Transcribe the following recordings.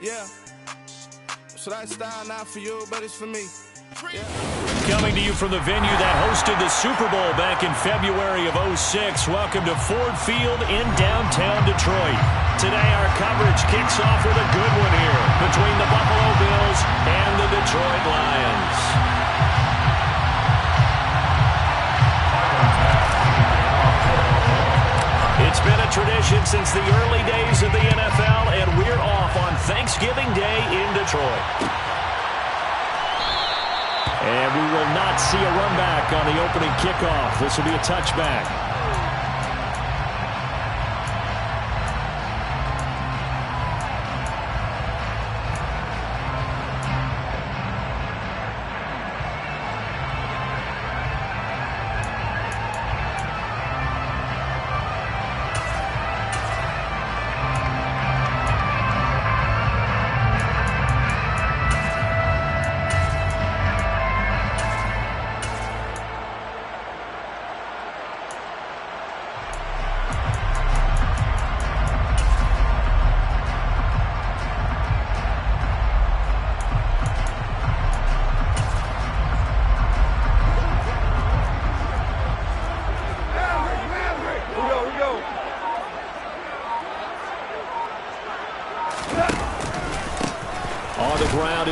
Yeah. So that style not for you, but it's for me. Yeah. Coming to you from the venue that hosted the Super Bowl back in February of '06. Welcome to Ford Field in downtown Detroit. Today our coverage kicks off with a good one here between the Buffalo Bills and the Detroit Lions. It's been a tradition since the early days of the NFL, and we're off on Thanksgiving Day in Detroit. And we will not see a run back on the opening kickoff. This will be a touchback.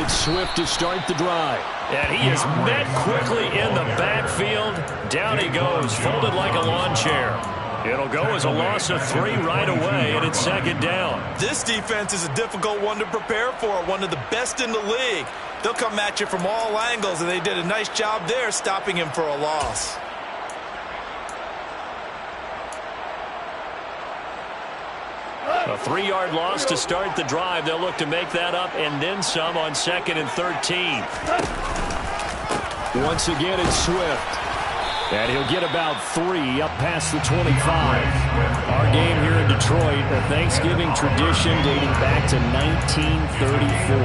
Swift to start the drive. And he is met quickly in the backfield. Down he goes, folded like a lawn chair. It'll go as a loss of 3 right away, and it's second down. This defense is a difficult one to prepare for, one of the best in the league. They'll come at you from all angles, and they did a nice job there stopping him for a loss. A 3-yard loss to start the drive. They'll look to make that up and then some on 2nd and 13. Once again, it's Swift. And he'll get about 3 up past the 25. Our game here in Detroit, a Thanksgiving tradition dating back to 1934.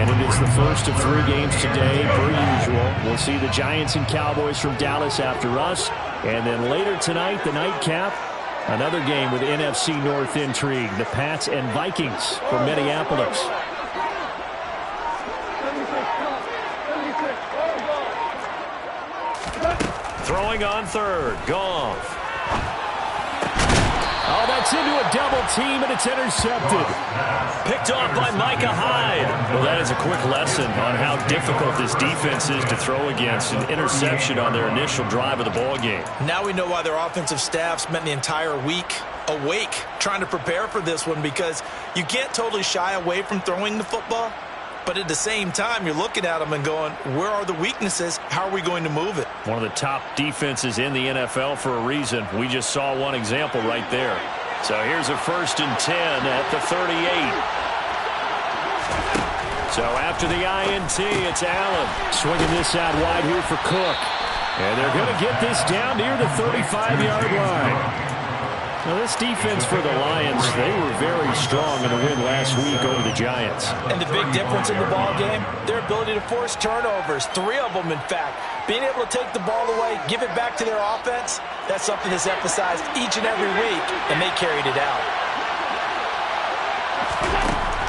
And it is the first of 3 games today, per usual. We'll see the Giants and Cowboys from Dallas after us. And then later tonight, the nightcap. Another game with NFC North intrigue. The Pats and Vikings from Minneapolis. Throwing on third. Goff. Oh, that's into a double team, and it's intercepted. Picked off by Micah Hyde. Well, that is a quick lesson on how difficult this defense is to throw against. An interception on their initial drive of the ball game. Now we know why their offensive staff spent the entire week awake trying to prepare for this one, because you can't totally shy away from throwing the football. But at the same time, you're looking at them and going, where are the weaknesses? How are we going to move it? One of the top defenses in the NFL for a reason. We just saw one example right there. So here's a 1st and 10 at the 38. So after the INT, it's Allen. Swinging this out wide here for Cook. And they're going to get this down near the 35-yard line. Now, this defense for the Lions, they were very strong in the win last week over the Giants. And the big difference in the ball game, their ability to force turnovers, 3 of them, in fact. Being able to take the ball away, give it back to their offense, that's something that's emphasized each and every week, and they carried it out.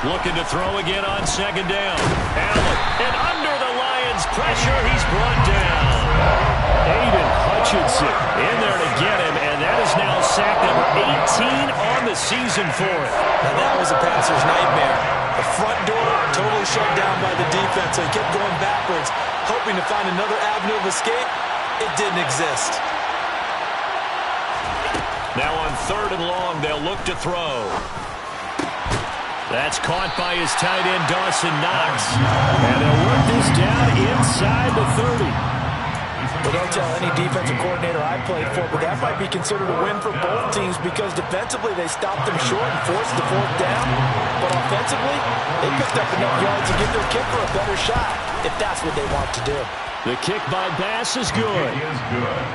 Looking to throw again on 2nd down. Allen, and under the Lions' pressure, he's brought down. Aiden Hutchinson in there to get him, and that is now sack number 18 on the season for him. And that was a passer's nightmare. The front door totally shut down by the defense, so he kept going backwards, hoping to find another avenue of escape. It didn't exist. Now on 3rd and long, they'll look to throw. That's caught by his tight end, Dawson Knox. And they'll work this down inside the 30. Well, don't tell any defensive coordinator I played for, but that might be considered a win for both teams, because defensively they stopped them short and forced the 4th down. But offensively, they picked up enough yards to give their kicker a better shot, if that's what they want to do. The kick by Bass is good.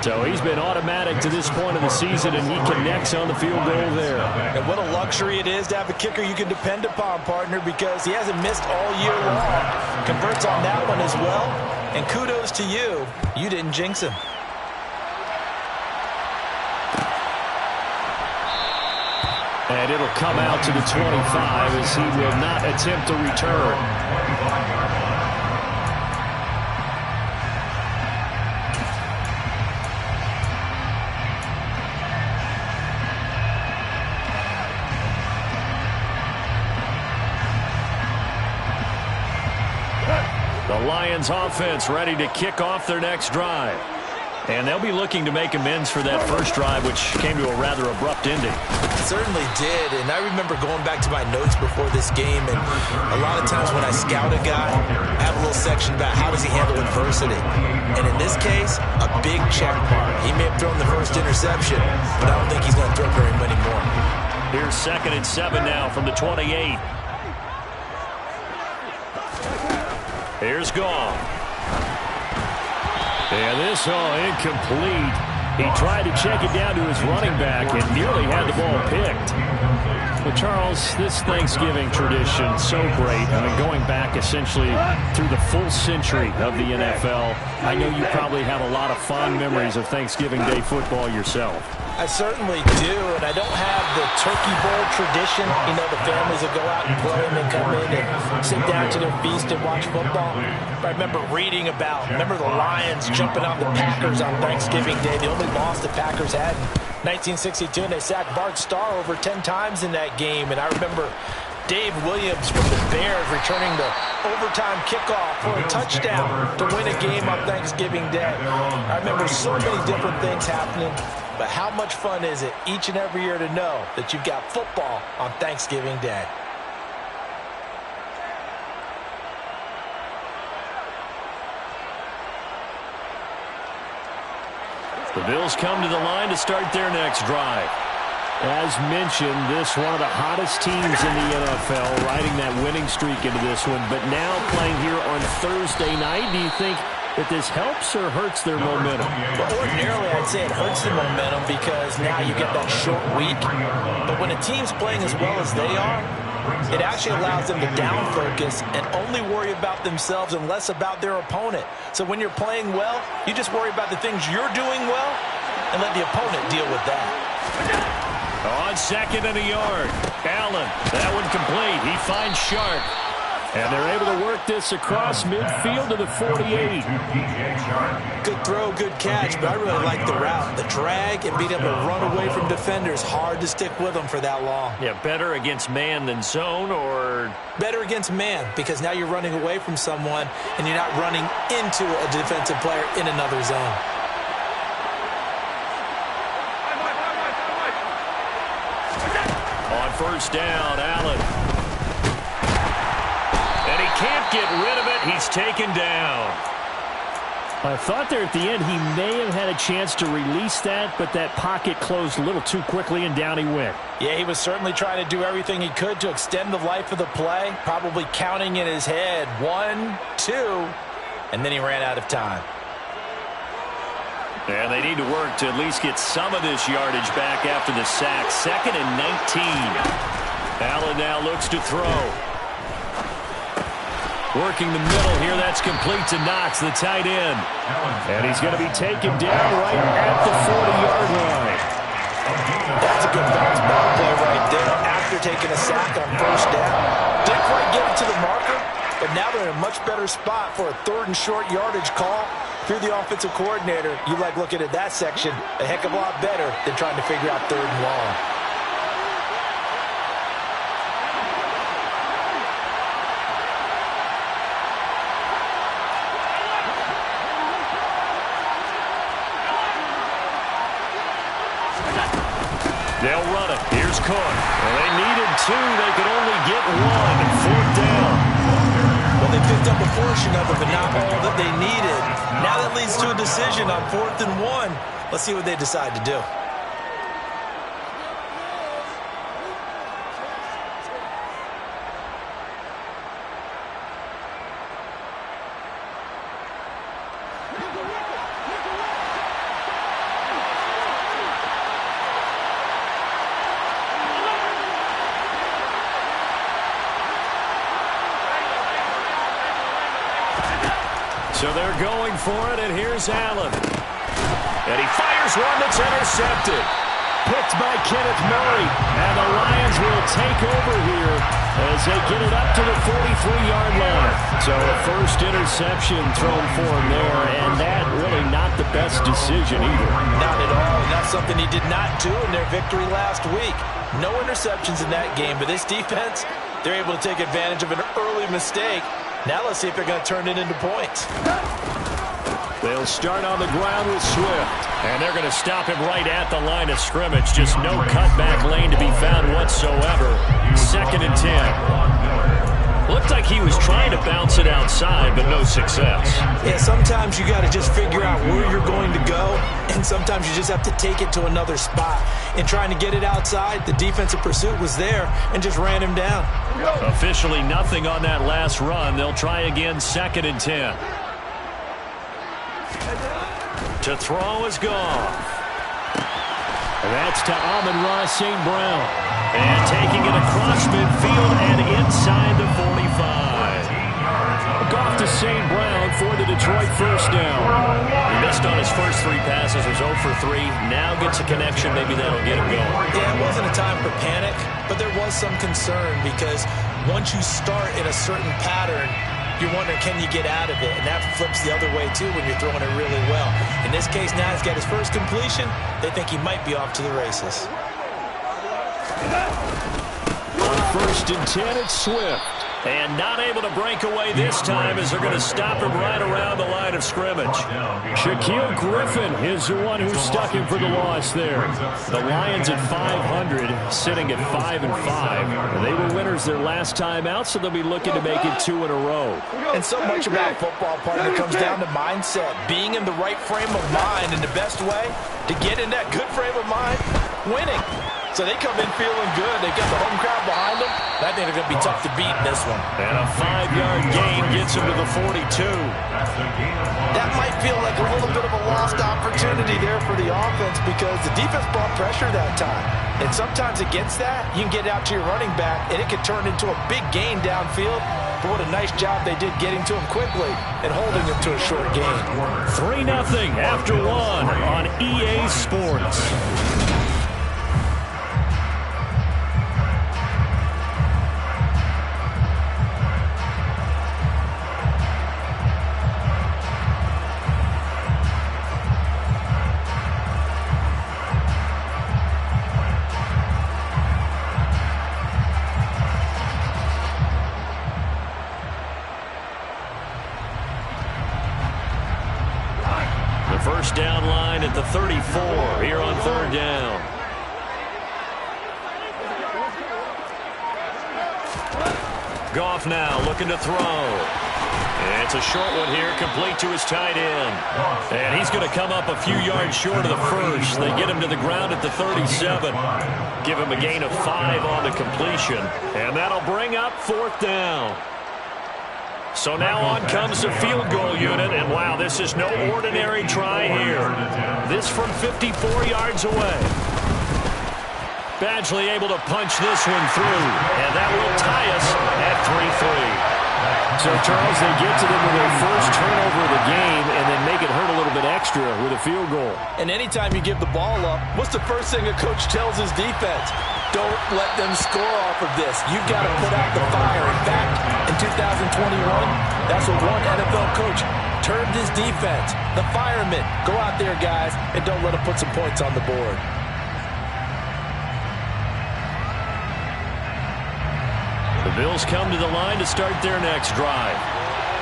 So he's been automatic to this point of the season, and he connects on the field goal there. And what a luxury it is to have a kicker you can depend upon, partner, because he hasn't missed all year long. Converts on that one as well. And kudos to you. You didn't jinx him. And it'll come out to the 25 as he will not attempt to return. The Lions offense ready to kick off their next drive. And they'll be looking to make amends for that first drive, which came to a rather abrupt ending. It certainly did, and I remember going back to my notes before this game, and a lot of times when I scout a guy, I have a little section about how does he handle adversity. And in this case, a big check mark. He may have thrown the first interception, but I don't think he's going to throw very many more. Here's 2nd and 7 now from the 28. Here's Goff. And this incomplete. He tried to check it down to his running back and nearly had the ball picked. Well, Charles, this Thanksgiving tradition, so great. I mean, going back essentially through the full century of the NFL, I know you probably have a lot of fond memories of Thanksgiving Day football yourself. I certainly do, and I don't have the Turkey Bowl tradition. You know, the families that go out and play and then come in and sit down to their feast and watch football. But I remember reading about, the Lions jumping on the Packers on Thanksgiving Day. The only loss the Packers had in 1962, and they sacked Bart Starr over 10 times in that game. And I remember Dave Williams from the Bears returning the overtime kickoff for a touchdown to win a game on Thanksgiving Day. I remember so many different things happening. But how much fun is it each and every year to know that you've got football on Thanksgiving Day? The Bills come to the line to start their next drive. As mentioned, this one of the hottest teams in the NFL, riding that winning streak into this one. But now playing here on Thursday night, do you think that this helps or hurts their momentum? Well, ordinarily, I'd say it hurts the momentum because now you get that short week. But when a team's playing as well as they are, it actually allows them to down focus and only worry about themselves and less about their opponent. So when you're playing well, you just worry about the things you're doing well and let the opponent deal with that. On 2nd and a yard, Allen, that one complete. He finds Sharp. And they're able to work this across midfield to the 48. Good throw, good catch, but I really like the route. The drag and being able to run away from defenders, hard to stick with them for that long. Yeah, better against man than zone, or? Better against man, because now you're running away from someone and you're not running into a defensive player in another zone. On 1st down, Allen. Can't get rid of it. He's taken down. I thought there at the end he may have had a chance to release that, but that pocket closed a little too quickly, and down he went. Yeah, he was certainly trying to do everything he could to extend the life of the play, probably counting in his head 1, 2, and then he ran out of time. And they need to work to at least get some of this yardage back after the sack. 2nd and 19. Allen now looks to throw. Working the middle here, that's complete to Knox, the tight end. And he's going to be taken down right at the 40-yard line. That's a good bounce ball play right there after taking a sack on 1st down. Didn't quite get it to the marker, but now they're in a much better spot for a 3rd and short yardage call through the offensive coordinator. You like looking at that section a heck of a lot better than trying to figure out 3rd and long. They'll run it. Here's Cook. Well, they needed 2. They could only get 1. 4th down. Well, they picked up a portion of it, but not all that they needed. Now that leads to a decision on 4th and 1. Let's see what they decide to do. So they're going for it, and here's Allen. And he fires one that's intercepted. picked by Kenneth Murray. And the Lions will take over here as they get it up to the 43-yard line. So a first interception thrown for him there, and that really not the best decision either. Not at all, and that's something he did not do in their victory last week. No interceptions in that game, but this defense, they're able to take advantage of an early mistake. Now let's see if they're going to turn it into points. They'll start on the ground with Swift. And they're going to stop him right at the line of scrimmage. Just no cutback lane to be found whatsoever. 2nd and 10. Looked like he was trying to bounce it outside, but no success. Yeah, sometimes you got to just figure out where you're going to go, and sometimes you just have to take it to another spot. In trying to get it outside, the defensive pursuit was there and just ran him down. Officially nothing on that last run. They'll try again, 2nd and 10. To throw is Goff. That's to Amon-Ra St. Brown. And taking it across midfield and inside the 45. Goff to St. Brown for the Detroit first down. He missed on his first 3 passes, was 0 for 3. Now gets a connection, maybe that'll get him going. Yeah, it wasn't a time for panic, but there was some concern because once you start in a certain pattern, you're wondering, can you get out of it? And that flips the other way, too, when you're throwing it really well. In this case, now he's got his first completion. They think he might be off to the races. On 1st and 10, it's Swift. And not able to break away this time as they're going to stop him right around the line of scrimmage. Shaquille Griffin is the one who stuck him for the loss there. The Lions at 500, sitting at 5-5. They were winners their last time out, so they'll be looking to make it 2 in a row. And so much about football, partner, comes down to mindset. Being in the right frame of mind, and the best way to get in that good frame of mind, winning. So they come in feeling good. They've got the home crowd behind them. I think they're going to be tough to beat in this one. And a 5-yard gain gets them to the 42. That might feel like a little bit of a lost opportunity there for the offense because the defense brought pressure that time. And sometimes against that, you can get out to your running back, and it can turn into a big gain downfield. But what a nice job they did getting to him quickly and holding him to a short gain. 3-0 after 1 on EA Sports. First down line at the 34 here on 3rd down. Goff now looking to throw. And it's a short one here, complete to his tight end. And he's going to come up a few yards short of the first. They get him to the ground at the 37. Give him a gain of 5 on the completion. And that'll bring up 4th down. So now on comes the field goal unit, and wow, this is no ordinary try here. This from 54 yards away. Badgley able to punch this one through, and that will tie us at 3-3. So, Charles, they get to them with their first turnover of the game and then make it hurt a little bit extra with a field goal. And anytime you give the ball up, what's the first thing a coach tells his defense? Don't let them score off of this. You've got to put out the fire. In fact, in 2021, that's what one NFL coach termed his defense. The firemen. Go out there, guys, and don't let them put some points on the board. The Bills come to the line to start their next drive.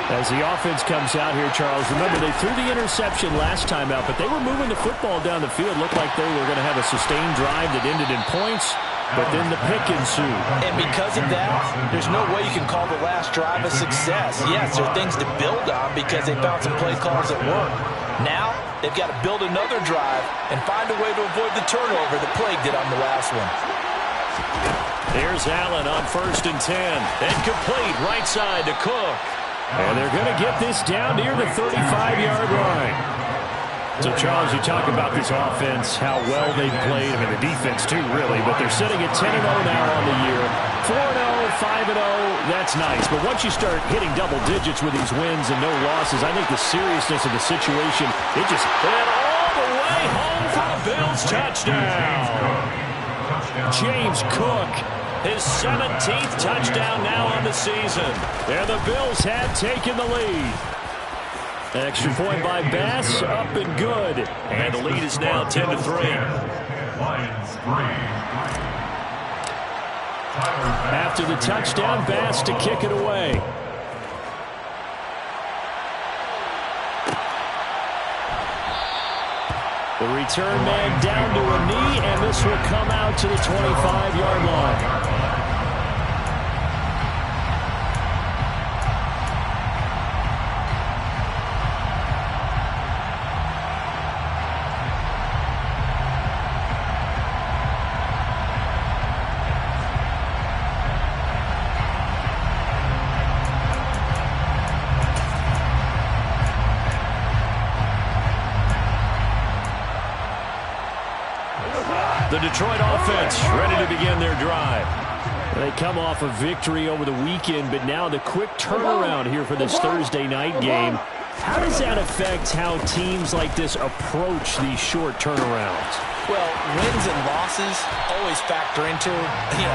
As the offense comes out here, Charles, remember they threw the interception last time out, but they were moving the football down the field. Looked like they were going to have a sustained drive that ended in points, but then the pick ensued. And because of that, there's no way you can call the last drive a success. Yes, there are things to build on because they found some play calls that work. Now, they've got to build another drive and find a way to avoid the turnover that plagued it on the last one. Here's Allen on 1st and 10. And complete right side to Cook. And they're going to get this down near the 35-yard line. So, Charles, you talk about this offense, how well they've played. I mean, the defense, too, really. But they're sitting at 10-0 now on the year. 4-0, 5-0, that's nice. But once you start hitting double digits with these wins and no losses, I think the seriousness of the situation, it just hit all the way way, home for a Bills touchdown. James Cook, his 17th touchdown now on the season. And the Bills have taken the lead. Extra point by Bass, up and good. And the lead is now 10-3. After the touchdown, Bass to kick it away. The return man down to a knee, and this will come out to the 25-yard line. The Detroit offense ready to begin their drive. They come off a victory over the weekend, but now the quick turnaround here for this Thursday night game. How does that affect how teams like this approach these short turnarounds? Well, wins and losses always factor into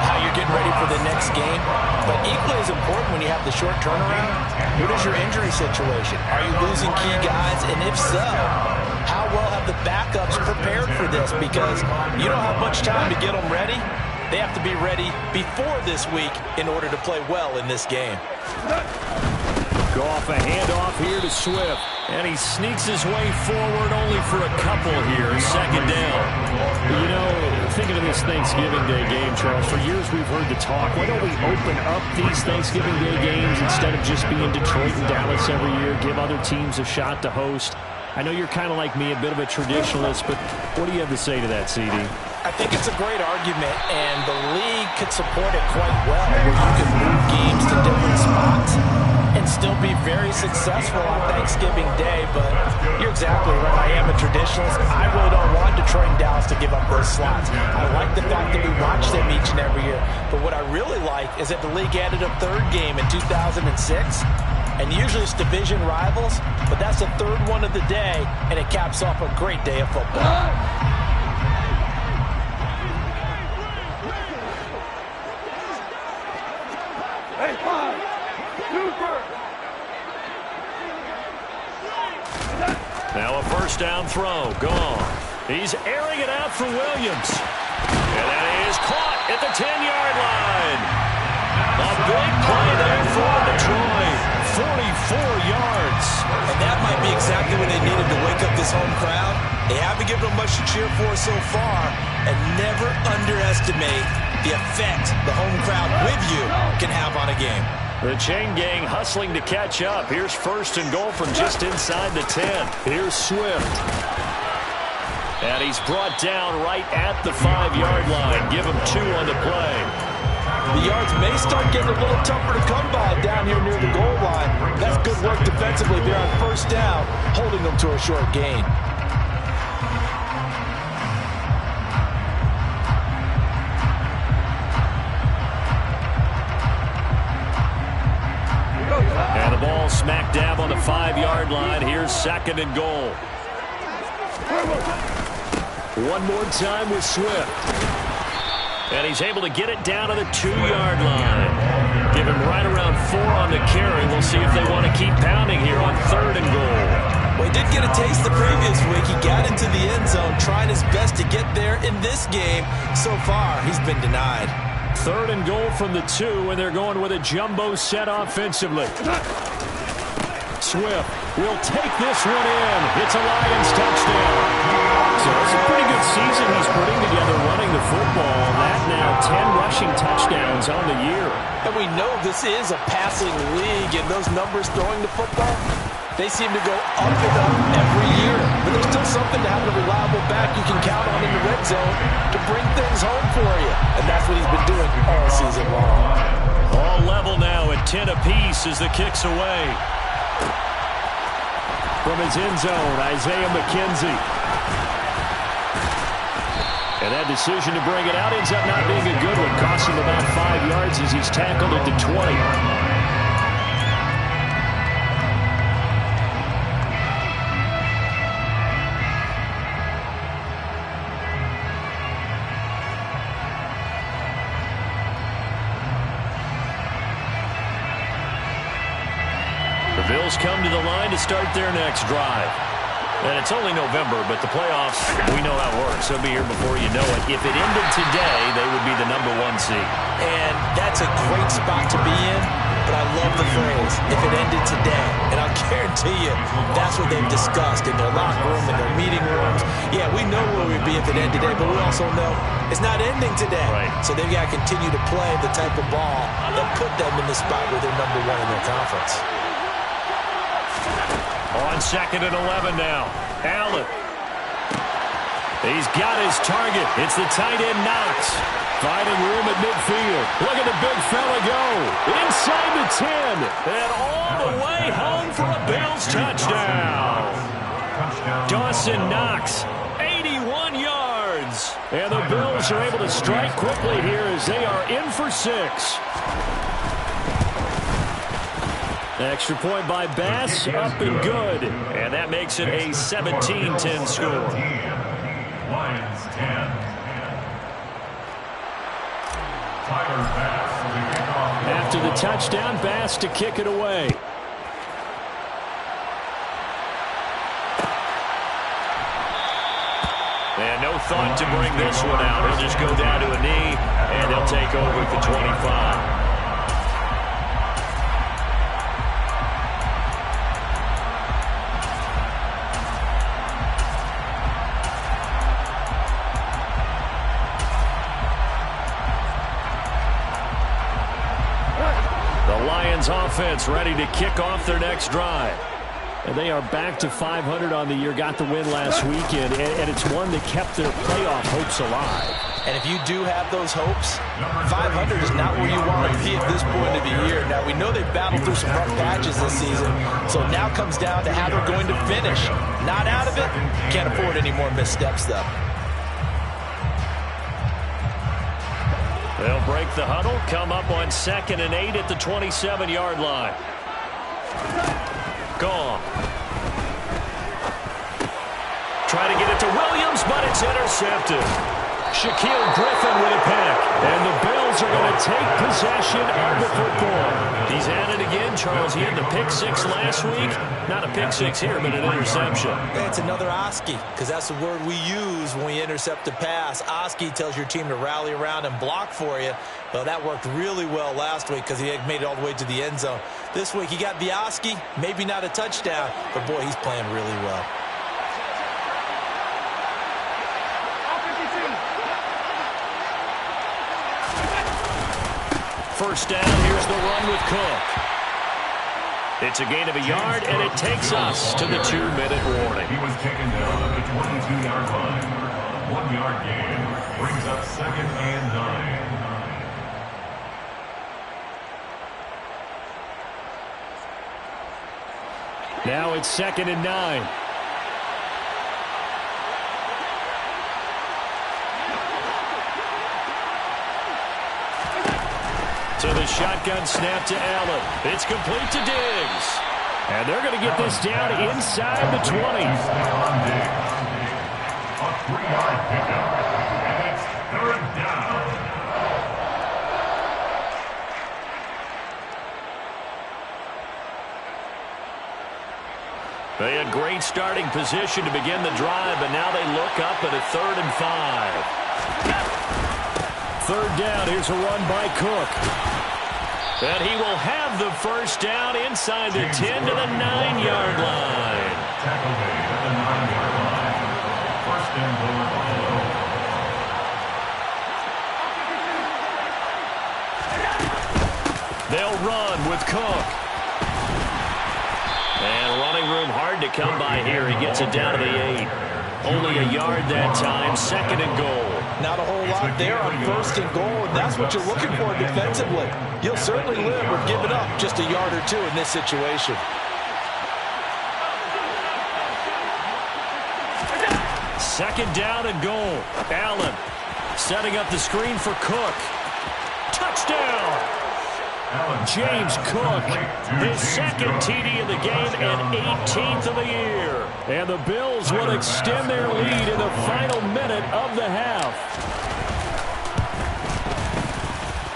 how you're getting ready for the next game. But equally as important when you have the short turnaround, what is your injury situation? Are you losing key guys? And if so, how well have the backups prepared for this? Because you don't have much time to get them ready. They have to be ready before this week in order to play well in this game. Goff a handoff here to Swift. And he sneaks his way forward only for a couple here. Second down. You know, thinking of this Thanksgiving Day game, Charles, for years we've heard the talk, why don't we open up these Thanksgiving Day games instead of just being Detroit and Dallas every year, give other teams a shot to host? I know you're kind of like me, a bit of a traditionalist, but what do you have to say to that, CD? I think it's a great argument, and the league could support it quite well, where you can move games to different spots and still be very successful on Thanksgiving Day. But you're exactly right. I am a traditionalist. I really don't want Detroit and Dallas to give up those slots. I like the fact that we watch them each and every year. But what I really like is that the league added a third game in 2006. And usually it's division rivals, but that's the third one of the day, and it caps off a great day of football. Now a first down throw, gone. He's airing it out for Williams. And that is caught at the 10-yard line. A big play there for Detroit. 44 yards. And that might be exactly what they needed to wake up this home crowd. They haven't given them much to cheer for so far. And never underestimate the effect the home crowd with you can have on a game. The chain gang hustling to catch up. Here's first and goal from just inside the 10. Here's Swift. And he's brought down right at the 5-yard line. Give him 2 on the play. The yards may start getting a little tougher to come by down here near the goal line. That's good work defensively there on first down, holding them to a short gain. And the ball smack dab on the 5-yard line. Here's second and goal. One more time with Swift. And he's able to get it down to the 2-yard line. Give him right around 4 on the carry. We'll see if they want to keep pounding here on third and goal. Well, he did get a taste the previous week. He got into the end zone, trying his best to get there in this game. So far, he's been denied. Third and goal from the 2, and they're going with a jumbo set offensively. Swift will take this one in. It's a Lions touchdown. So it's a pretty good season he's putting together running the football. That now 10 rushing touchdowns on the year. And we know this is a passing league, and those numbers throwing the football, they seem to go up and up every year. But there's still something to have a reliable back you can count on in the red zone to bring things home for you. And that's what he's been doing all season long. All level now at 10 apiece as the kick's away. From his end zone, Isaiah McKenzie. And that decision to bring it out ends up not being a good one. Costs him about 5 yards as he's tackled at the 20. Bills come to the line to start their next drive. And it's only November, but the playoffs, we know how it works. They'll be here before you know it. If it ended today, they would be the #1 seed. And that's a great spot to be in, but I love the phrase, if it ended today. And I'll guarantee you, that's what they've discussed in their locker room, in their meeting rooms. Yeah, we know where we'd be if it ended today, but we also know it's not ending today. Right. So they've got to continue to play the type of ball that put them in the spot where they're #1 in their conference. On 2nd and 11 now. Allen. He's got his target. It's the tight end Knox. Finding room at midfield. Look at the big fella go. Inside the 10. And all the way home for a Bills touchdown. Dawson Knox, 81 yards. And the Bills are able to strike quickly here as they are in for 6. Extra point by Bass, up and good. And that makes it a 17-10 score. Lions 10. After the touchdown, Bass to kick it away. And no thought to bring this one out. He'll just go down to a knee, and he'll take over at the 25. Offense ready to kick off their next drive. And they are back to 500 on the year, got the win last weekend, and it's one that kept their playoff hopes alive. And if you do have those hopes, 500 is not where you want to be at this point of the year. Now, we know they've battled through some rough patches this season, so now comes down to how they're going to finish. Not out of it, can't afford any more missteps, though. They'll break the huddle, come up on 2nd and 8 at the 27-yard line. Gone. Try to get it to Williams, but it's intercepted. Shaquille Griffin with a pick. And the Bills are going to take possession of the football. He's at it again. Charles, he had the pick 6 last week. Not a pick 6 here, but an interception. It's another Oski, because that's the word we use when we intercept a pass. Oski tells your team to rally around and block for you. Well, that worked really well last week because he had made it all the way to the end zone. This week he got the Oski, maybe not a touchdown, but boy, he's playing really well. First down, here's the run with Cook. It's a gain of a yard, and it takes us to the 2-minute warning. He was taken down at the 22-yard line. 1-yard gain brings up 2nd and 9. Now it's 2nd and 9. So the shotgun snap to Allen. It's complete to Diggs. And they're going to get this down inside the 20. A 3-yard pickup. And it's 3rd down. They had great starting position to begin the drive, but now they look up at a 3rd and 5. 3rd down, here's a run by Cook. And he will have the first down inside the 10 to the 9-yard line. Tackle made at the 9-yard line. 1st and goal, Buffalo. They'll run with Cook. And running room hard to come by here. He gets it down to the 8. Only a yard that time, 2nd and goal. Not a whole lot there on 1st and goal, and that's what you're looking for defensively. You'll certainly live with giving up just a yard or 2 in this situation. 2nd down and goal. Allen setting up the screen for Cook. Touchdown! James Cook, his 2nd TD of the game and 18th of the year. And the Bills will extend their lead in the final minute of the half.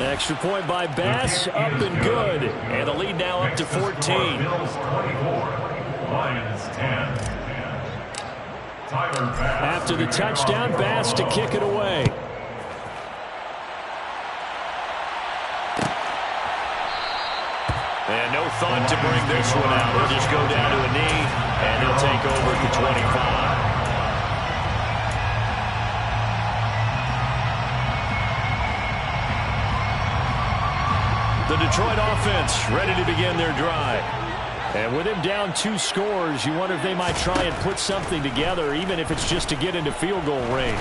Extra point by Bass, up and good. And the lead now up to 14. Bills 24, Lions 10. Tyler Bass. After the touchdown, Bass to kick it away. And no thought to bring this one out. He'll just go down to a knee, and he'll take over at the 25. The Detroit offense ready to begin their drive. And with him down 2 scores, you wonder if they might try and put something together, even if it's just to get into field goal range.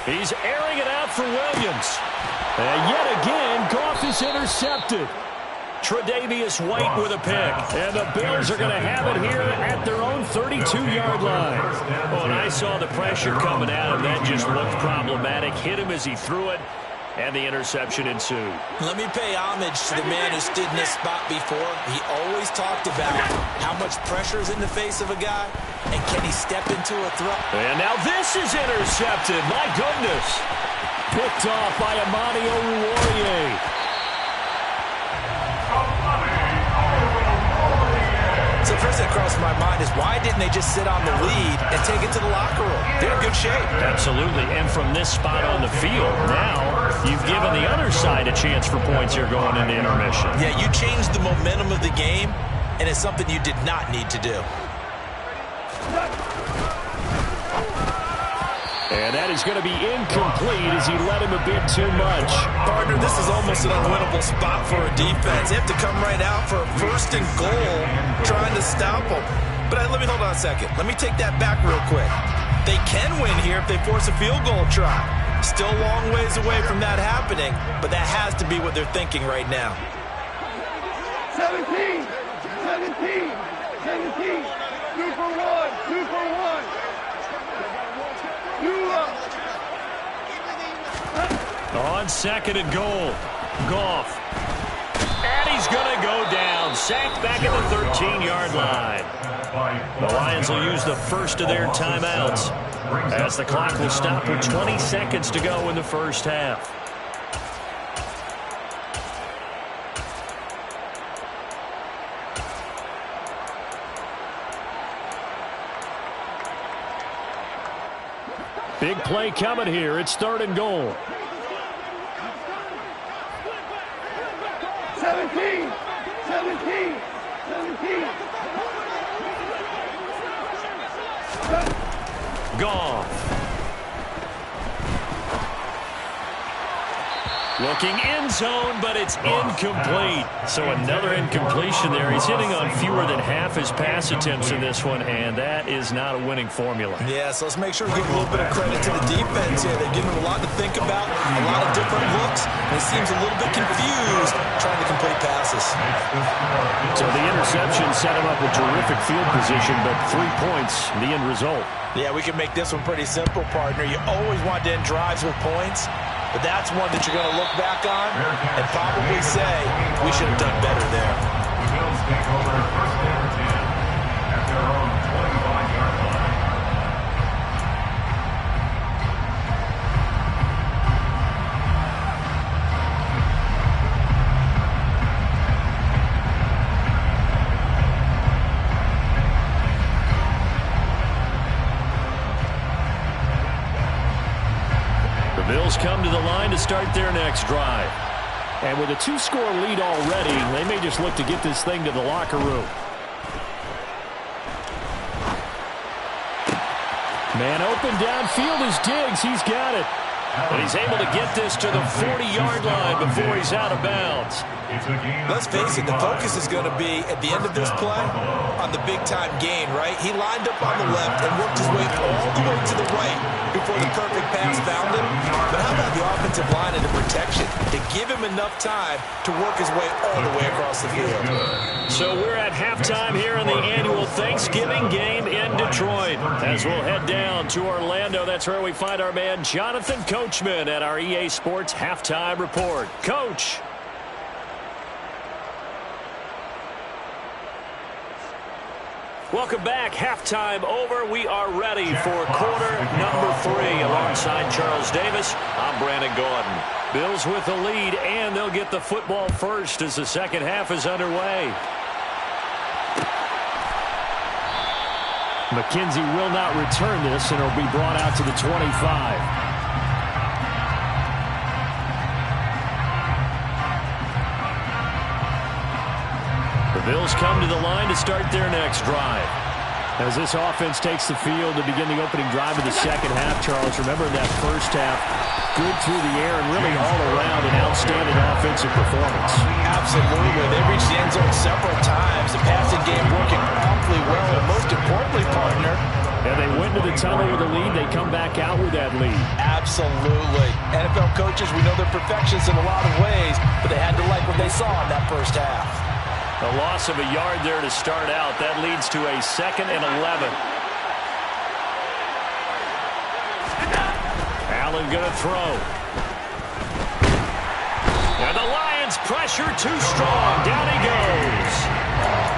He's airing it out for Williams. And yet again, Goff is intercepted. Tre'Davious White with a pick. And the Bills are going to have it here at their own 32-yard line. Oh, and I saw the pressure coming at him. That just looked problematic. Hit him as he threw it. And the interception ensued. Let me pay homage to the man who stood in this spot before. He always talked about how much pressure is in the face of a guy, and can he step into a throw. And now this is intercepted. My goodness. Picked off by Amani Oruwariye. So first that crossed my mind is why didn't they just sit on the lead and take it to the locker room? They're in good shape. Absolutely. And from this spot on the field, now you've given the other side a chance for points here going into intermission. Yeah, you changed the momentum of the game, and it's something you did not need to do. And that is going to be incomplete as he led him a bit too much. Partner, this is almost an unwinnable spot for a defense. They have to come right out for a 1st and goal trying to stop them. But let me hold on a second. Let me take that back real quick. They can win here if they force a field goal try. Still a long ways away from that happening, but that has to be what they're thinking right now. 17, 17, 17, 2 for 1, 2 for 1. On 2nd and goal, Goff. And he's going to go down. Sacked back at the 13-yard line. The Lions will use the first of their timeouts as the clock will stop with 20 seconds to go in the first half. Big play coming here. It's 3rd and goal. 17, 17, 17. Goff. Looking end zone, but it's incomplete. So another incompletion there. He's hitting on fewer than half his pass attempts in this one, and that is not a winning formula. Yeah, so let's make sure we give a little bit of credit to the defense here. They've given him a lot to think about, a lot of different looks, and he seems a little bit confused trying to complete passes. So the interception set him up with terrific field position, but 3 points, the end result. Yeah, we can make this one pretty simple, partner. You always want to end drives with points, but that's one that you're going to look back on and probably say, we should have done better there. The Bills take over 1st and 10 at their own 25-yard line. The Bills come to the line to start their next drive. And with a 2-score lead already, they may just look to get this thing to the locker room. Man open downfield is Diggs. He's got it. And he's able to get this to the 40-yard line before he's out of bounds. Let's face it, the focus is going to be, at the end of this play, on the big-time gain, right? He lined up on the left and worked his way all the way to the right before the perfect pass found him. But how about the offensive line and the protection to give him enough time to work his way all the way across the field? So we're at halftime here in the annual Thanksgiving game in Detroit. As we'll head down to Orlando, that's where we find our man Jonathan Coachman at our EA Sports Halftime Report. Coach. Welcome back. Halftime over. We are ready for quarter number 3. Alongside Charles Davis, I'm Brandon Gaudin. Bills with the lead, and they'll get the football first as the second half is underway. McKenzie will not return this, and it'll be brought out to the 25. The Bills come to the line to start their next drive. As this offense takes the field to begin the opening drive of the second half, Charles, remember that first half, good through the air and really all around an outstanding offensive performance. Absolutely. They reached the end zone several times. The passing game working awfully well, and most importantly, partner, and they went to the tunnel with a lead. They come back out with that lead. Absolutely. NFL coaches, we know they're perfectionists in a lot of ways, but they had to like what they saw in that first half. A loss of a yard there to start out. That leads to a 2nd and 11. Allen going to throw. And the Lions pressure too strong. Down he goes.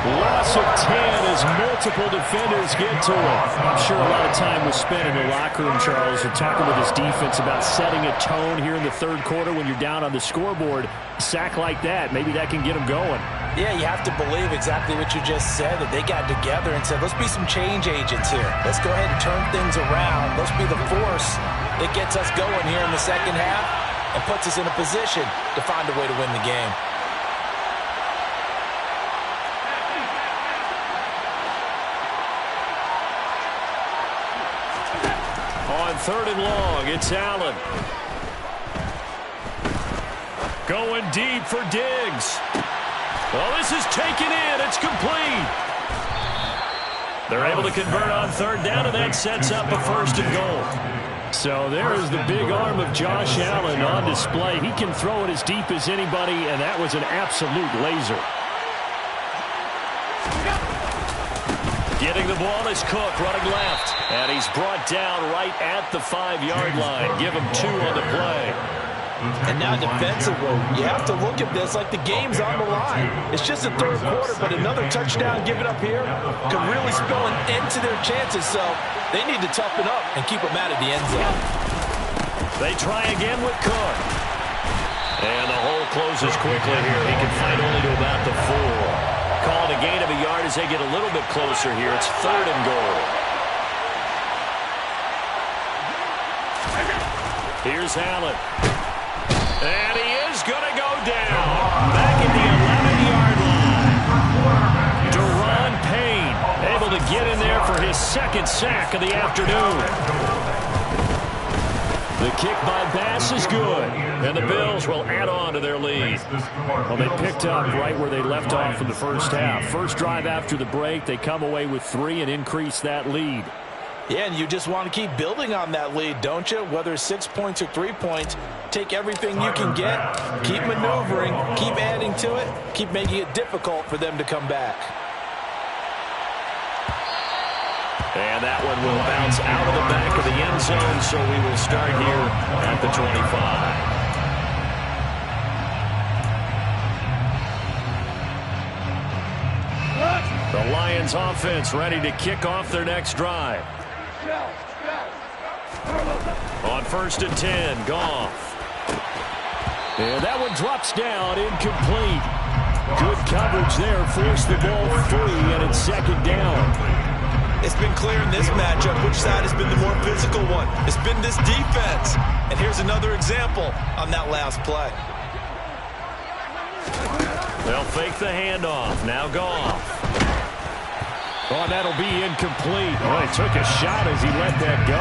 Loss of 10 as multiple defenders get to him. I'm sure a lot of time was spent in the locker room, Charles, and talking with his defense about setting a tone here in the third quarter when you're down on the scoreboard. A sack like that, maybe that can get him going. Yeah, you have to believe exactly what you just said, that they got together and said, let's be some change agents here. Let's go ahead and turn things around. Let's be the force that gets us going here in the second half and puts us in a position to find a way to win the game. On 3rd and long, it's Allen. Going deep for Diggs. Well, this is taken in. It's complete. They're able to convert on 3rd down, and that sets up a 1st and goal. So there is the big arm of Josh Allen on display. He can throw it as deep as anybody, and that was an absolute laser. Getting the ball is Cook running left. And he's brought down right at the 5-yard line. Give him 2 on the play. And now defensively, you have to look at this like the game's on the line. It's just the third quarter, but another touchdown given up here could really spell an end to their chances. So they need to toughen up and keep them out of the end zone. They try again with Cook. And the hole closes quickly here. He can fight only to about the 4. Called a gain of a yard as they get a little bit closer here. It's 3rd and goal. Here's Allen. And he is going to go down. Back at the 11-yard line. Deron Payne able to get in there for his 2nd sack of the afternoon. The kick by Bass is good. And the Bills will add on to their lead. Well, they picked up right where they left off in the first half. First drive after the break, they come away with 3 and increase that lead. Yeah, and you just want to keep building on that lead, don't you? Whether it's 6 points or 3 points, take everything you can get, keep maneuvering, keep adding to it, keep making it difficult for them to come back. And that one will bounce out of the back of the end zone, so we will start here at the 25. The Lions offense ready to kick off their next drive. On 1st and 10, Goff. And that one drops down, incomplete. Good coverage there, forced the ball free, and it's 2nd down. It's been clear in this matchup which side has been the more physical one. It's been this defense. And here's another example on that last play. They'll fake the handoff. Now Goff. Oh, that'll be incomplete. Oh, he took a shot as he let that go.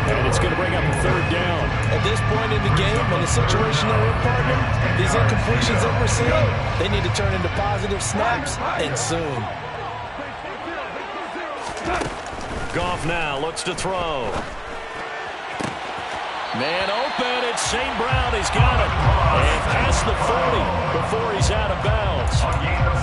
And it's going to bring up a 3rd down. At this point in the game, in the situation they're in, partner, these incompletions that we're seeing, they need to turn into positive snaps, and soon. Goff now looks to throw. Man open, it's St. Brown. He's got it. And past the 40 before he's out of bounds.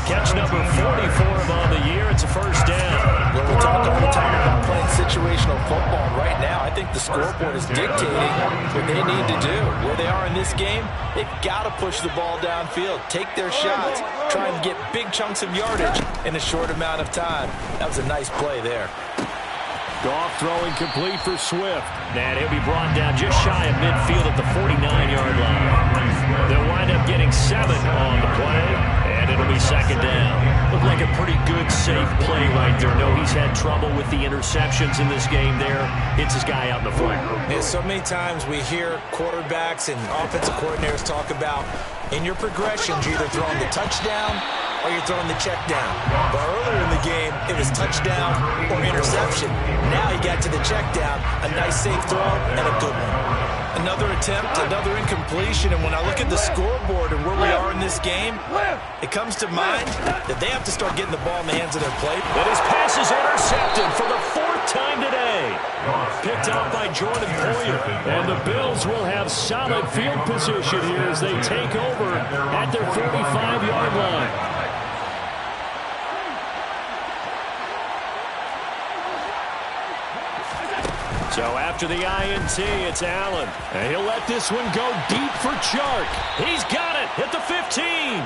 Catch number 40 for him on the year. It's a first down. Well, we talk all the time about playing situational football. Right now, I think the scoreboard is dictating what they need to do. Where they are in this game, they've got to push the ball downfield, take their shots, try and get big chunks of yardage in a short amount of time. That was a nice play there. Goff throwing complete for Swift. And he'll be brought down just shy of midfield at the 49-yard line. They'll wind up getting 7 on the play, and it'll be second down. Looked like a pretty good, safe play right there. No, he's had trouble with the interceptions in this game there. Hits his guy out in the front. Yeah, so many times we hear quarterbacks and offensive coordinators talk about in your progressions, you're either throwing the touchdown or you're throwing the check down. But earlier in the game, it was touchdown or interception. Now he got to the check down, a nice safe throw, and a good one. Another attempt, another incompletion, and when I look at the scoreboard and where we are in this game, it comes to mind that they have to start getting the ball in the hands of their play. But his pass is intercepted for the 4th time today. Picked out by Jordan Poyer. And the Bills will have solid field position here as they take over at their 45-yard line. So after the INT, it's Allen. And he'll let this one go deep for Chark. He's got it at the 15.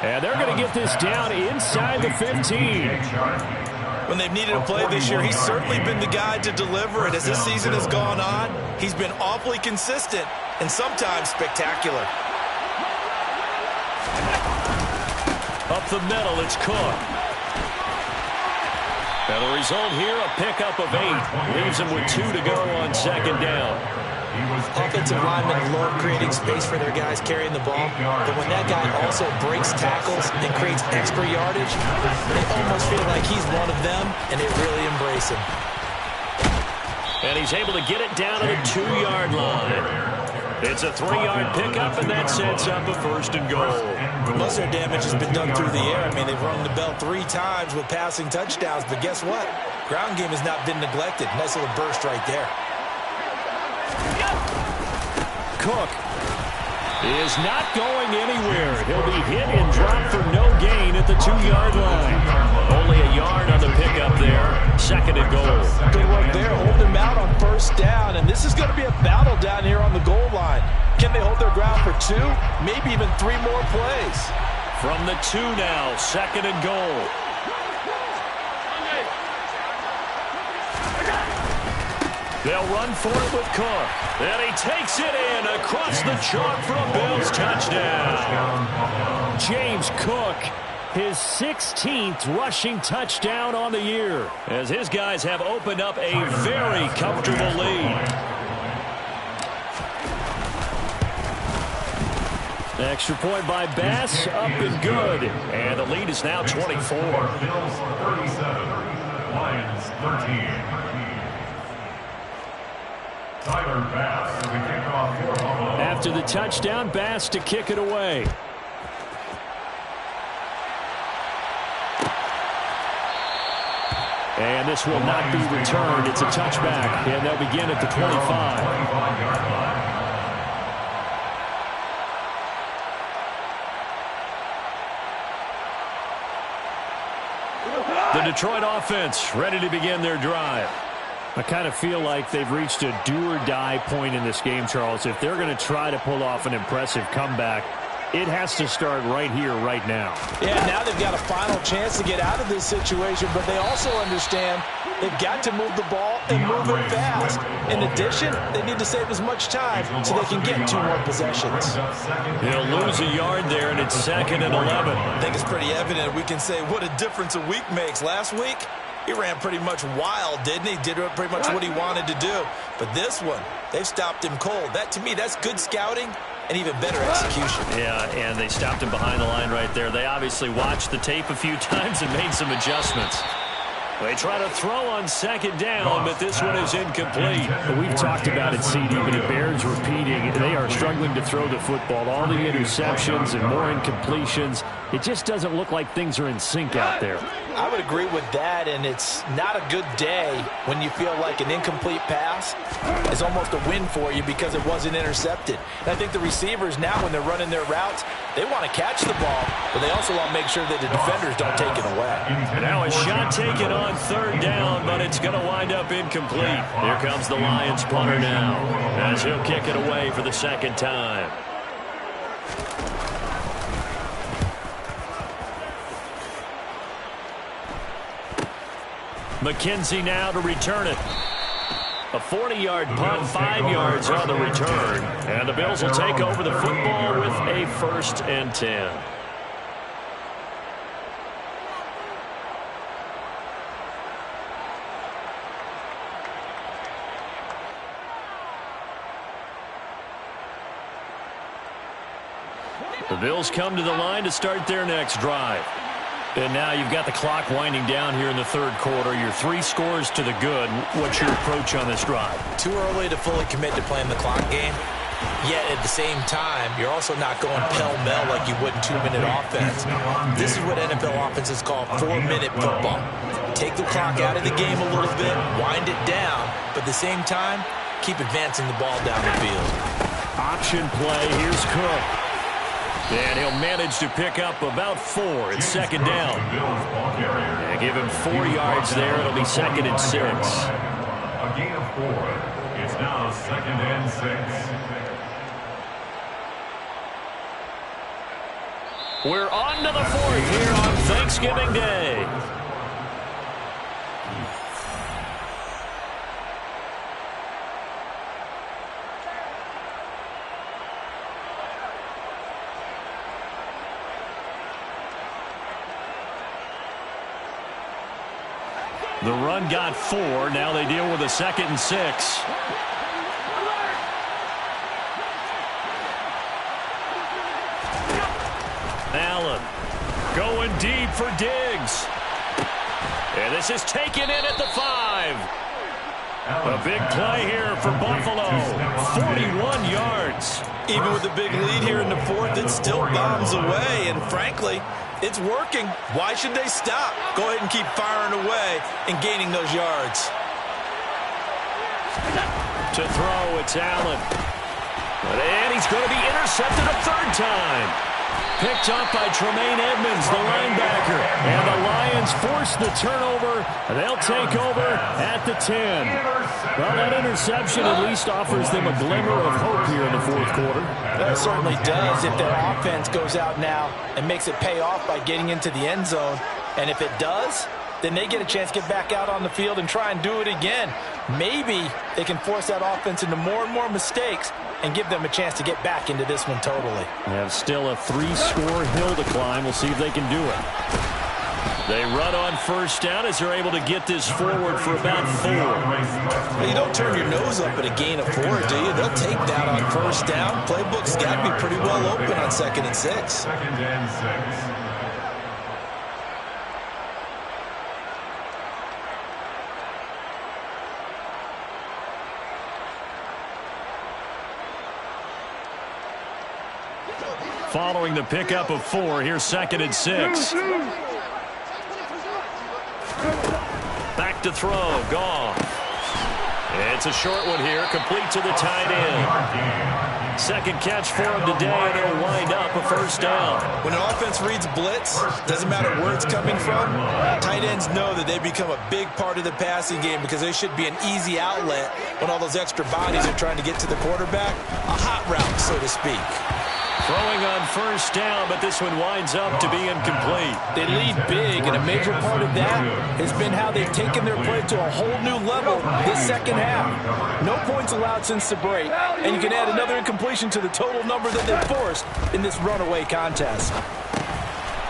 And they're going to get this down inside the 15. When they've needed a play this year, he's certainly been the guy to deliver it. As this season has gone on, he's been awfully consistent and sometimes spectacular. Up the middle, it's Cook. And the result here, a pickup of 8. Leaves him with 2 to go on second down. Offensive linemen love creating space for their guys carrying the ball, but when that guy also breaks tackles and creates extra yardage, they almost feel like he's one of them, and they really embrace him. And he's able to get it down to the 2-yard line. It's a 3-yard pickup, and that sets up a 1st and goal. Most of their damage has been done through the air. I mean, they've rung the bell 3 times with passing touchdowns, but guess what? Ground game has not been neglected. Nice little burst right there. Cook is not going anywhere. He'll be hit and dropped for no gain at the 2-yard line. Only a yard on the pickup there. 2nd and goal. Good work there. Hold them out on 1st down, and this is going to be a battle down here on the goal line. Can they hold their ground for 2? Maybe even 3 more plays. From the 2 now, 2nd and goal. They'll run for it with Cook. And he takes it in across the chalk for a Bills touchdown. James Cook, his 16th rushing touchdown on the year, as his guys have opened up a very comfortable lead. Extra point by Bass, up and good. And the lead is now 24. Bills 37, Lions 13. Tyler Bass to kick off for Buffalo. After the touchdown, Bass to kick it away. And this will not be returned. It's a touchback, and they'll begin at the 25. The Detroit offense ready to begin their drive. I kind of feel like they've reached a do-or-die point in this game, Charles. If they're going to try to pull off an impressive comeback, it has to start right here, right now. Yeah, now they've got a final chance to get out of this situation, but they also understand they've got to move the ball and move it fast. In addition, they need to save as much time so they can get 2 more possessions. They'll lose a yard there, and it's 2nd and 11. I think it's pretty evident. We can say what a difference a week makes. Last week, he ran pretty much wild, didn't he? Did pretty much what he wanted to do. But this one, they've stopped him cold. That, to me, that's good scouting and even better execution. Yeah, and they stopped him behind the line right there. They obviously watched the tape a few times and made some adjustments. They try to throw on 2nd down, but this one is incomplete. We've talked about it, CD, but it bears repeating. They are struggling to throw the football. All the interceptions and more incompletions. It just doesn't look like things are in sync out there. I would agree with that, and it's not a good day when you feel like an incomplete pass is almost a win for you because it wasn't intercepted. And I think the receivers now, when they're running their routes, they want to catch the ball, but they also want to make sure that the defenders don't take it away. Now a shot taken on third down, but it's going to wind up incomplete. Here comes the Lions punter now, as he'll kick it away for the second time. McKenzie now to return it. A 40-yard punt, 5 yards on the return. And the Bills will take over the football with a 1st and 10. The Bills come to the line to start their next drive. And now you've got the clock winding down here in the third quarter. Your 3 scores to the good. What's your approach on this drive? Too early to fully commit to playing the clock game. Yet at the same time, you're also not going pell-mell like you would in 2-minute offense. This is what NFL offenses call 4-minute football. Take the clock out of the game a little bit, wind it down, but at the same time, keep advancing the ball down the field. Option play. Here's Cook. And he'll manage to pick up about 4. It's second down. And give him 4 yards there. It'll be 2nd and 6. A gain of 4. It's now 2nd and 6. We're on to the 4th here on Thanksgiving Day. The run got 4. Now they deal with a 2nd and 6. Allen going deep for Diggs. And this is taken in at the 5. A big play here for Buffalo. 41 yards. Even with the big lead here in the 4th, it still bombs away. And frankly, it's working. Why should they stop? Go ahead and keep firing away and gaining those yards. To throw, it's Allen. And he's going to be intercepted a 3rd time. Picked up by Tremaine Edmonds, the linebacker. And the Lions force the turnover. They'll take over at the 10. Well, that interception at least offers them a glimmer of hope here in the 4th quarter. That certainly does if their offense goes out now and makes it pay off by getting into the end zone. And if it does, then they get a chance to get back out on the field and try and do it again. Maybe they can force that offense into more and more mistakes and give them a chance to get back into this one totally. They have still a 3-score hill to climb. We'll see if they can do it. They run on 1st down as they're able to get this forward for about 4. Well, you don't turn your nose up at a gain of 4, do you? They'll take that on 1st down. Playbook's got to be pretty well open on 2nd and 6. 2nd and 6. Following the pickup of 4, here's 2nd and 6. Back to throw, Goff. It's a short one here, complete to the tight end. 2nd catch for him today, and it'll wind up a 1st down. When an offense reads blitz, doesn't matter where it's coming from, tight ends know that they become a big part of the passing game because they should be an easy outlet when all those extra bodies are trying to get to the quarterback. A hot route, so to speak. Throwing on 1st down, but this one winds up to be incomplete. They lead big, and a major part of that has been how they've taken their play to a whole new level this 2nd half. No points allowed since the break, and you can add another incompletion to the total number that they've forced in this runaway contest.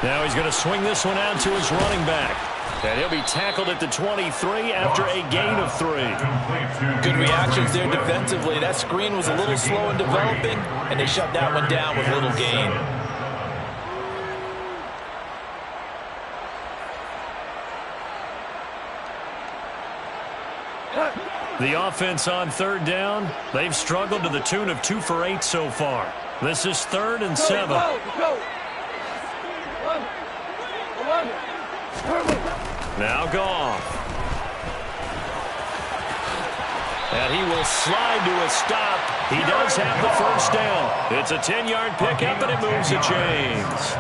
Now he's going to swing this one out to his running back. And he'll be tackled at the 23 after a gain of 3. Good reactions there defensively. That screen was a little slow in developing, and they shut that one down with little gain. The offense on 3rd down, they've struggled to the tune of 2 for 8 so far. This is 3rd and 7. Go. Now Goff. And he will slide to a stop. He does have the first down. It's a 10-yard pickup, and it moves the chains.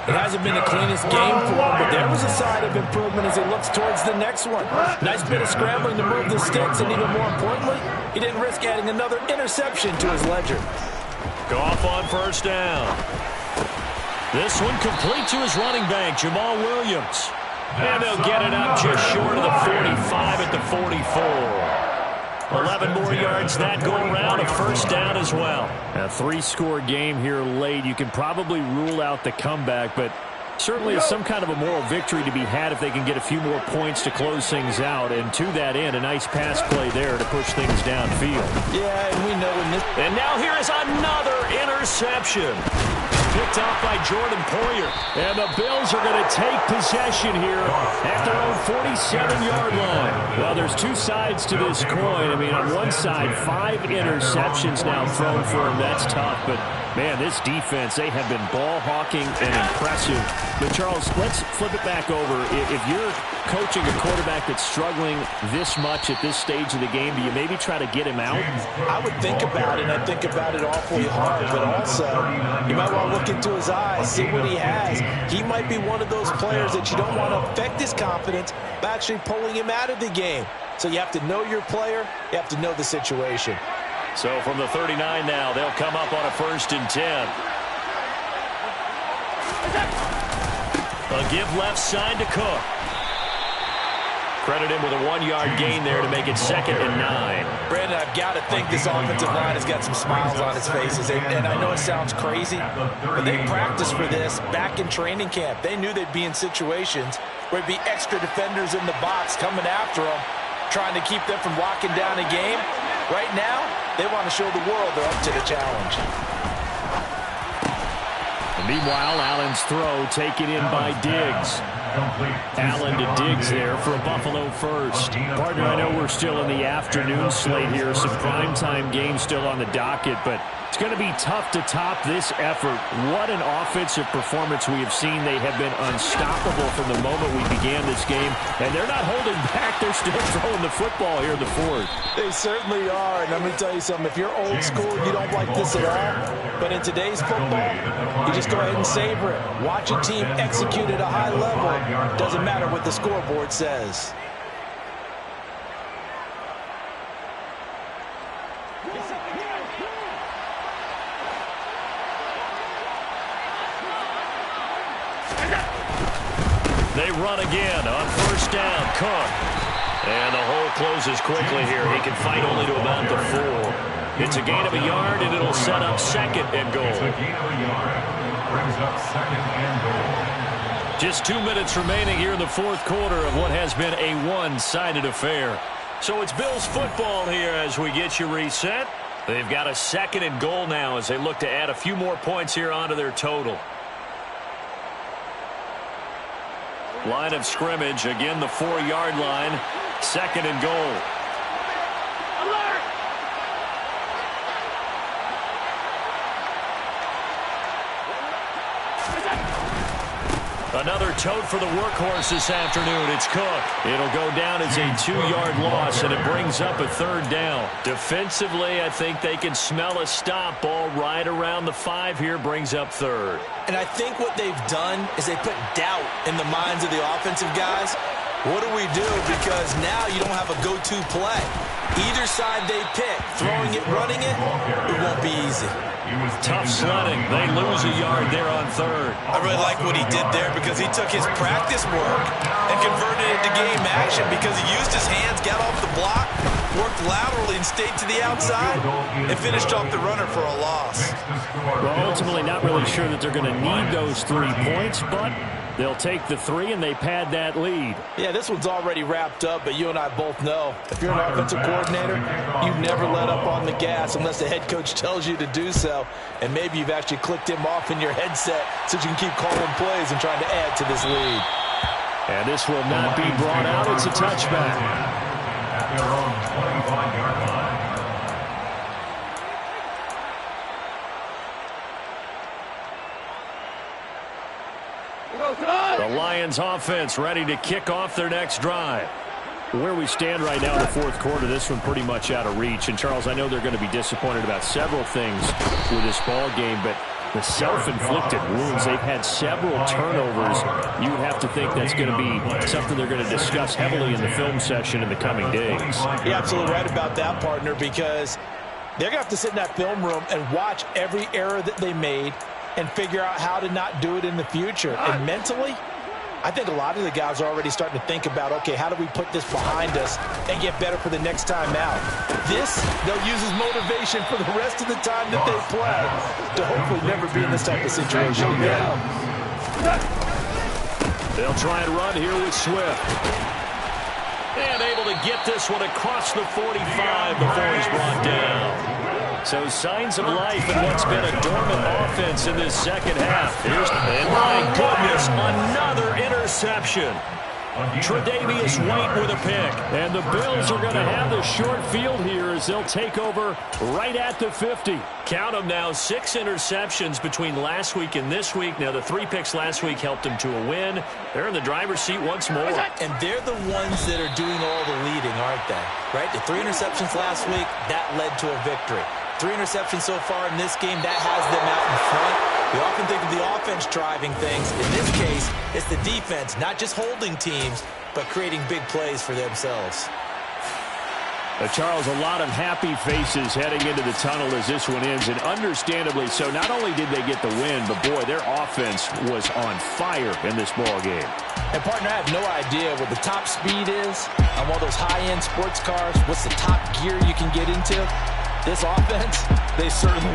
It hasn't been the cleanest game for him, but there was a sign of improvement as he looks towards the next one. Nice bit of scrambling to move the sticks, and even more importantly, he didn't risk adding another interception to his ledger. Goff on first down. This one complete to his running back, Jamal Williams. And they'll get it up just short of the 45 at the 44. 11 more yards that go around, a first down as well. A 3-score game here late. You can probably rule out the comeback, but certainly some kind of a moral victory to be had if they can get a few more points to close things out. And to that end, a nice pass play there to push things downfield. Yeah, and we know when this... And now here is another interception. Picked off by Jordan Poyer. And the Bills are going to take possession here at their own 47-yard line. Well, there's two sides to this coin. I mean, on one side, 5 interceptions now thrown for him. That's tough. But, man, this defense, they have been ball hawking and impressive. But, Charles, let's flip it back over. If you're coaching a quarterback that's struggling this much at this stage of the game, do you maybe try to get him out? I would think about it, and I think about it awfully hard. But also, you might want to look into his eyes, see what he has. He might be one of those players that you don't want to affect his confidence by actually pulling him out of the game. So you have to know your player. You have to know the situation. So from the 39 now, they'll come up on a 1st and 10. A give left side to Cook. Credit him with a 1-yard gain there to make it 2nd and 9. Brandon, I've got to think this offensive line has got some smiles on its faces. And I know it sounds crazy, but they practiced for this back in training camp. They knew they'd be in situations where there'd be extra defenders in the box coming after them, trying to keep them from locking down a game. Right now, they want to show the world they're up to the challenge. And meanwhile, Allen's throw taken in by Diggs. Allen to Diggs there for a Buffalo first. Partner, I know we're still in the afternoon slate here. Some primetime games still on the docket, but it's going to be tough to top this effort. What an offensive performance we have seen. They have been unstoppable from the moment we began this game, and they're not holding back. They're still throwing the football here in the 4th. They certainly are, and let me tell you something. If you're old school, you don't like this at all. But in today's football, you just go ahead and savor it. Watch a team execute at a high level. Doesn't matter what the scoreboard says. They run again on 1st down. Cook. And the hole closes quickly here. He can fight only to about the 4. It's a gain of a yard, and it'll set up 2nd and goal. It's a gain of a yard. Brings up 2nd and goal. Just 2 minutes remaining here in the 4th quarter of what has been a one-sided affair. So it's Bills football here as we get you reset. They've got a 2nd and goal now as they look to add a few more points here onto their total. Line of scrimmage, again the 4-yard line, 2nd and goal. Another tote for the workhorse this afternoon. It's Cook. It'll go down as a 2-yard loss, and it brings up a 3rd down. Defensively, I think they can smell a stop. Ball right around the 5 here, brings up 3rd. And I think what they've done is they put doubt in the minds of the offensive guys. What do we do? Because now you don't have a go-to play. Either side they pick, throwing it, running it, it won't be easy. Tough sledding. They lose a yard there on 3rd. I really like what he did there because he took his practice work and converted it into game action because he used his hands, got off the block, worked laterally and stayed to the outside, and finished off the runner for a loss. Well, ultimately not really sure that they're going to need those 3 points, but they'll take the 3 and they pad that lead. Yeah, this one's already wrapped up, but you and I both know if you're an offensive coordinator, you never let up on the gas unless the head coach tells you to do so. And maybe you've actually clicked him off in your headset so you can keep calling plays and trying to add to this lead. And this will not be brought out. It's a touchback. At their own 25-yard line. The Lions offense ready to kick off their next drive. Where we stand right now in the fourth quarter, this one pretty much out of reach. And, Charles, I know they're going to be disappointed about several things with this ball game, but the self-inflicted wounds, they've had several turnovers. You have to think that's going to be something they're going to discuss heavily in the film session in the coming days. You're absolutely right about that, partner, because they're going to have to sit in that film room and watch every error that they made and figure out how to not do it in the future. And mentally, I think a lot of the guys are already starting to think about, okay, how do we put this behind us and get better for the next time out? This, they'll use as motivation for the rest of the time that they play to hopefully never be in this type of situation again. They'll try and run here with Swift. And able to get this one across the 45 before he's brought down. So signs of life in what's been a dormant offense in this second half. And my goodness, another interception. Tre'Davious White with a pick. And the Bills are going to have the short field here as they'll take over right at the 50. Count them now, 6 interceptions between last week and this week. Now, the 3 picks last week helped them to a win. They're in the driver's seat once more. And they're the ones that are doing all the leading, aren't they? Right? The 3 interceptions last week, that led to a victory. 3 interceptions so far in this game, that has them out in front. We often think of the offense driving things. In this case, it's the defense, not just holding teams, but creating big plays for themselves. Charles, a lot of happy faces heading into the tunnel as this one ends, and understandably so. Not only did they get the win, but, boy, their offense was on fire in this ball game. And, partner, I have no idea what the top speed is on one of those high-end sports cars. What's the top gear you can get into? This offense, they certainly